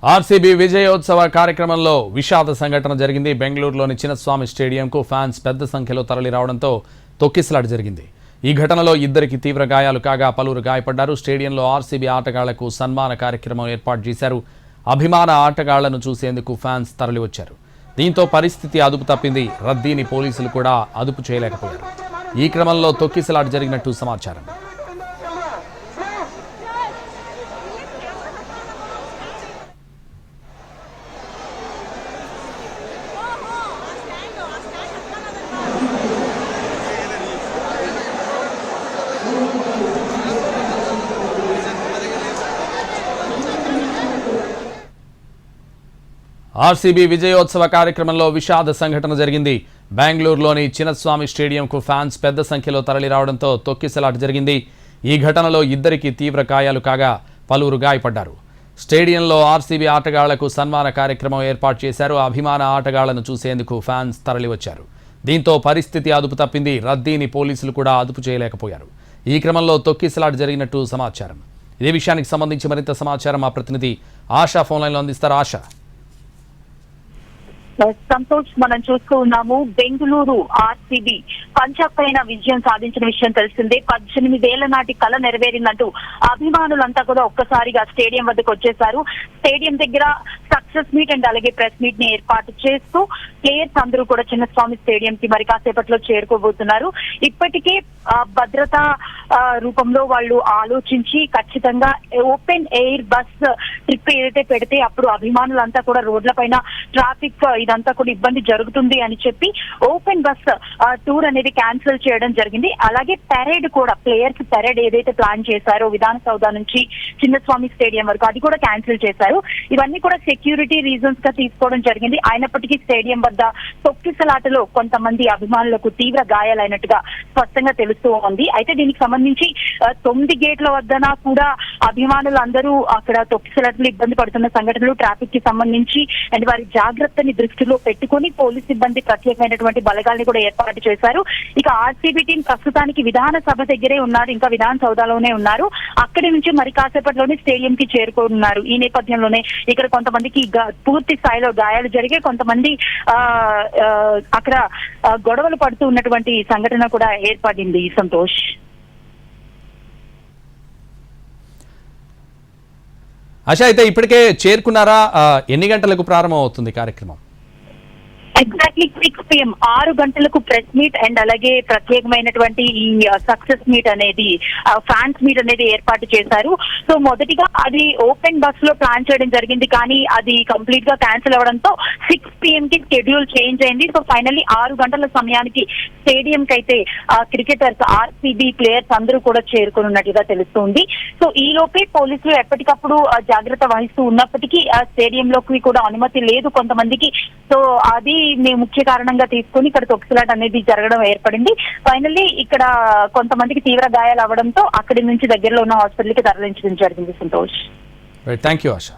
RCB విజయోత్సవ కార్యక్రమంలో విషాద సంఘటన జరిగింది. బెంగళూరులోని చిన్నస్వామి స్టేడియంకు ఫ్యాన్స్ పెద్ద సంఖ్యలో తరలి రావడంతో తొక్కిసలాట జరిగింది. ఈ ఘటనలో ఇద్దరికి తీవ్ర గాయాలు కాగా పలువురు గాయపడ్డారు. స్టేడియంలో ఆర్సీబీ ఆటగాళ్లకు సన్మాన కార్యక్రమం ఏర్పాటు చేశారు. అభిమాన ఆటగాళ్లను చూసేందుకు ఫ్యాన్స్ తరలివచ్చారు. దీంతో పరిస్థితి అదుపు తప్పింది. రద్దీని పోలీసులు కూడా అదుపు చేయలేకపోయారు. ఈ క్రమంలో తొక్కిసలాట జరిగినట్టు సమాచారం. ఆర్సీబీ విజయోత్సవ కార్యక్రమంలో విషాద సంఘటన జరిగింది. బెంగళూరులోని చిన్నస్వామి స్టేడియంకు ఫ్యాన్స్ పెద్ద సంఖ్యలో తరలి రావడంతో తొక్కిసలాట జరిగింది. ఈ ఘటనలో ఇద్దరికి తీవ్ర గాయాలు కాగా పలువురు గాయపడ్డారు. స్టేడియంలో ఆర్సీబీ ఆటగాళ్లకు సన్మాన కార్యక్రమం ఏర్పాటు చేశారు. అభిమాన ఆటగాళ్లను చూసేందుకు ఫ్యాన్స్ తరలివచ్చారు. దీంతో పరిస్థితి అదుపు తప్పింది. రద్దీని పోలీసులు కూడా అదుపు చేయలేకపోయారు. ఈ క్రమంలో తొక్కిసలాట జరిగినట్టు సమాచారం. ఇదే విషయానికి సంబంధించి మరింత సమాచారం మా ప్రతినిధి ఆశా ఫోన్ లైన్లో అందిస్తారు. ఆశా, సంతోష్, మనం చూస్తూ ఉన్నాము బెంగళూరు ఆర్సీబీ పంజాబ్ పైన విజయం సాధించిన విషయం తెలిసిందే. 18 ఏళ్ల నాటి కళ నెరవేరిందంటూ అభిమానులంతా కూడా ఒక్కసారిగా స్టేడియం వద్దకు వచ్చేశారు. స్టేడియం దగ్గర సక్సెస్ మీట్ అండ్ అలాగే ప్రెస్ మీట్ ని ఏర్పాటు చేస్తూ ప్లేయర్స్ అందరూ కూడా చిన్నస్వామి స్టేడియం కి మరి కాసేపట్లో చేరుకోబోతున్నారు. ఇప్పటికే భద్రతా రూపంలో వాళ్ళు ఆలోచించి ఖచ్చితంగా ఓపెన్ ఎయిర్ బస్ ట్రిప్ ఏదైతే పెడితే అప్పుడు అభిమానులంతా కూడా రోడ్ల పైన ట్రాఫిక్ ఇదంతా కూడా ఇబ్బంది జరుగుతుంది అని చెప్పి ఓపెన్ బస్ టూర్ అనేది క్యాన్సిల్ చేయడం జరిగింది. అలాగే పెరేడ్ కూడా, ప్లేయర్స్ పెరేడ్ ఏదైతే ప్లాన్ చేశారో విధాన సౌధ నుంచి చిన్నస్వామి స్టేడియం వరకు, అది కూడా క్యాన్సిల్ చేశారు. ఇవన్నీ కూడా సెక్యూరిటీ రీజన్స్ గా తీసుకోవడం జరిగింది. అయినప్పటికీ స్టేడియం వద్ద తొక్కిసలాటలో కొంతమంది అభిమానులకు తీవ్ర గాయాలైనట్టుగా స్పష్టంగా తెలుస్తూ ఉంది. అయితే దీనికి సంబంధించి 9 గేట్ల వద్దన కూడా అభిమానులు అందరూ అక్కడ తొక్కిసలాటలు ఇబ్బంది పడుతున్న సంఘటనలు, ట్రాఫిక్ కి సంబంధించి అండ్ వారి జాగ్రత్తని దృష్టిలో పెట్టుకుని పోలీస్ సిబ్బంది ప్రత్యేకమైనటువంటి బలగాల్ని కూడా ఏర్పాటు చేశారు. ఇక ఆర్సీబీ టీం ప్రస్తుతానికి విధాన సభ దగ్గరే ఉన్నారు, ఇంకా విధాన సౌదాలోనే ఉన్నారు. అక్కడి నుంచి మరి కాసేపట్లోనే స్టేడియం కి చేరుకోనున్నారు. ఈ నేపథ్యంలోనే ఇక్కడ కొంతమందికి పూర్తి స్థాయిలో గాయాలు జరిగే, కొంతమంది అక్కడ గొడవలు పడుతూ ఉన్నటువంటి సంఘటన కూడా ఏర్పడింది. సంతోష్, ఆశ, అయితే ఇప్పటికే చేరుకున్నారా? ఎన్ని గంటలకు ప్రారంభం అవుతుంది కార్యక్రమం? ఎగ్జాక్ట్లీ 6 PM 6 గంటలకు ప్రెస్ మీట్ అండ్ అలాగే ప్రత్యేకమైనటువంటి ఈ సక్సెస్ మీట్ అనేది, ఫ్యాన్స్ మీట్ అనేది ఏర్పాటు చేశారు. సో మొదటిగా అది ఓపెన్ బస్ లో ప్లాన్ చేయడం జరిగింది, కానీ అది కంప్లీట్ గా క్యాన్సిల్ అవ్వడంతో 6 PM కి షెడ్యూల్ చేంజ్ అయింది. సో ఫైనల్లీ 6 గంటల సమయానికి స్టేడియం కి అయితే క్రికెటర్స్, ఆర్సీబీ ప్లేయర్స్ అందరూ కూడా చేరుకున్నట్టుగా తెలుస్తుంది. సో ఈ లోపే పోలీసులు ఎప్పటికప్పుడు జాగ్రత్త వహిస్తూ ఉన్నప్పటికీ స్టేడియంలోకి కూడా అనుమతి లేదు కొంతమందికి. సో అది ముఖ్య కారణంగా తీసుకుని ఇక్కడ తొక్కిసలాట అనేది జరగడం ఏర్పడింది. ఫైనల్లీ ఇక్కడ కొంతమందికి తీవ్ర గాయాలు అవ్వడంతో అక్కడి నుంచి దగ్గరలో ఉన్న హాస్పిటల్ కి తరలించడం జరిగింది. Santosh, thank you Asha.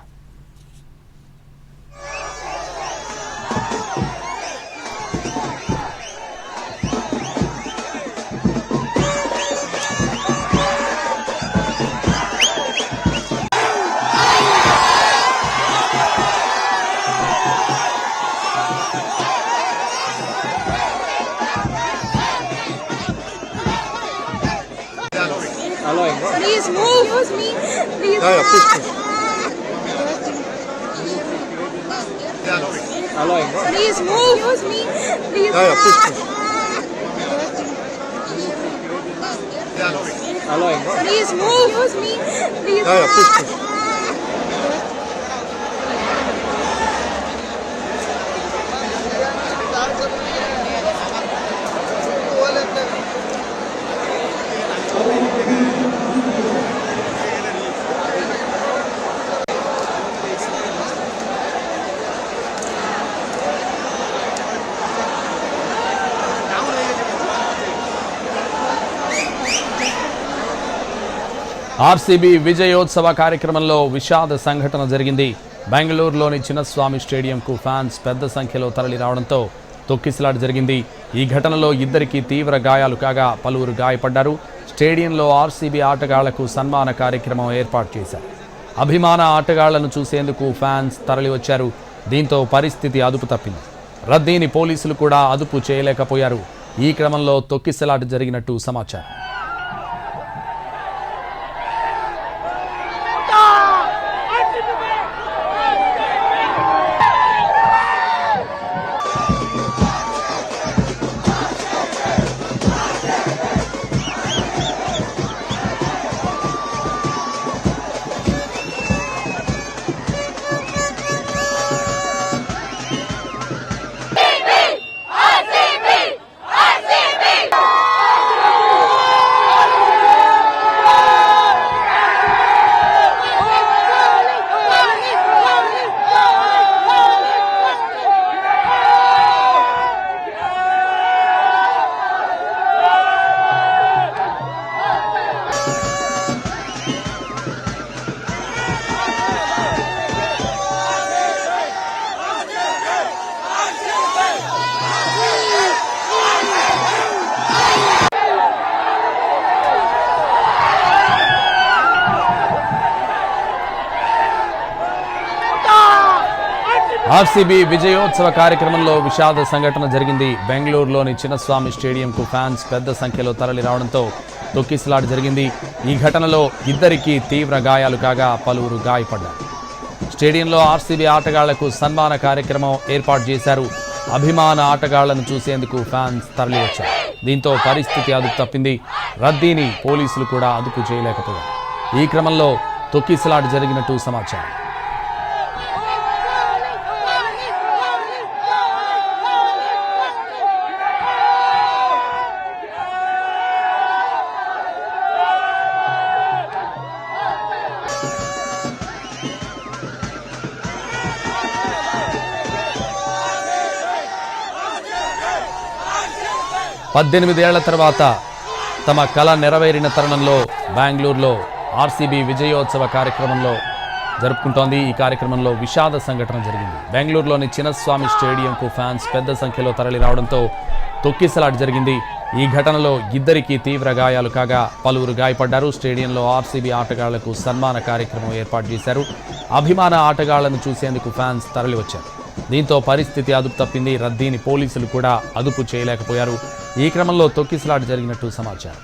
Please move. Please. Yeah, push. Please move. Please. Yeah, push. Please move. Please. Yeah, push. RCB విజయోత్సవ కార్యక్రమంలో విషాద సంఘటన జరిగింది. బెంగళూరులోని చిన్నస్వామి స్టేడియంకు ఫ్యాన్స్ పెద్ద సంఖ్యలో తరలి రావడంతో తొక్కిసలాట జరిగింది. ఈ ఘటనలో ఇద్దరికి తీవ్ర గాయాలు కాగా పలువురు గాయపడ్డారు. స్టేడియంలో ఆర్సీబీ ఆటగాళ్లకు సన్మాన కార్యక్రమం ఏర్పాటు చేశారు. అభిమాన ఆటగాళ్లను చూసేందుకు ఫ్యాన్స్ తరలివచ్చారు. దీంతో పరిస్థితి అదుపు తప్పింది. రద్దీని పోలీసులు కూడా అదుపు చేయలేకపోయారు. ఈ క్రమంలో తొక్కిసలాట జరిగినట్టు సమాచారం. ఆర్సీబీ విజయోత్సవ కార్యక్రమంలో విషాద సంఘటన జరిగింది. బెంగళూరులోని చిన్నస్వామి స్టేడియంకు ఫ్యాన్స్ పెద్ద సంఖ్యలో తరలి రావడంతో తొక్కిసలాట జరిగింది. ఈ ఘటనలో ఇద్దరికి తీవ్ర గాయాలు కాగా పలువురు గాయపడ్డారు. స్టేడియంలో ఆర్సీబీ ఆటగాళ్లకు సన్మాన కార్యక్రమం ఏర్పాటు చేశారు. అభిమాన ఆటగాళ్లను చూసేందుకు ఫ్యాన్స్ తరలివచ్చారు. దీంతో పరిస్థితి అదుపు తప్పింది. రద్దీని పోలీసులు కూడా అదుపు చేయలేకపోయారు. ఈ క్రమంలో తొక్కిసలాట జరిగినట్టు సమాచారం. పద్దెనిమిదేళ్ల తర్వాత తమ కళ నెరవేరిన తరుణంలో బెంగళూరులో ఆర్సీబీ విజయోత్సవ కార్యక్రమంలో జరుపుకుంటోంది. ఈ కార్యక్రమంలో విషాద సంఘటన జరిగింది. బెంగళూరులోని చిన్నస్వామి స్టేడియంకు ఫ్యాన్స్ పెద్ద సంఖ్యలో తరలి రావడంతో తొక్కిసలాట జరిగింది. ఈ ఘటనలో ఇద్దరికి తీవ్ర గాయాలు కాగా పలువురు గాయపడ్డారు. స్టేడియంలో ఆర్సీబీ ఆటగాళ్లకు సన్మాన కార్యక్రమం ఏర్పాటు చేశారు. అభిమాన ఆటగాళ్లను చూసేందుకు ఫ్యాన్స్ తరలివచ్చారు. దీంతో పరిస్థితి అదుపు తప్పింది. రద్దీని పోలీసులు కూడా అదుపు చేయలేకపోయారు. ఈ క్రమంలో తొక్కిసలాట జరిగినట్టు సమాచారం.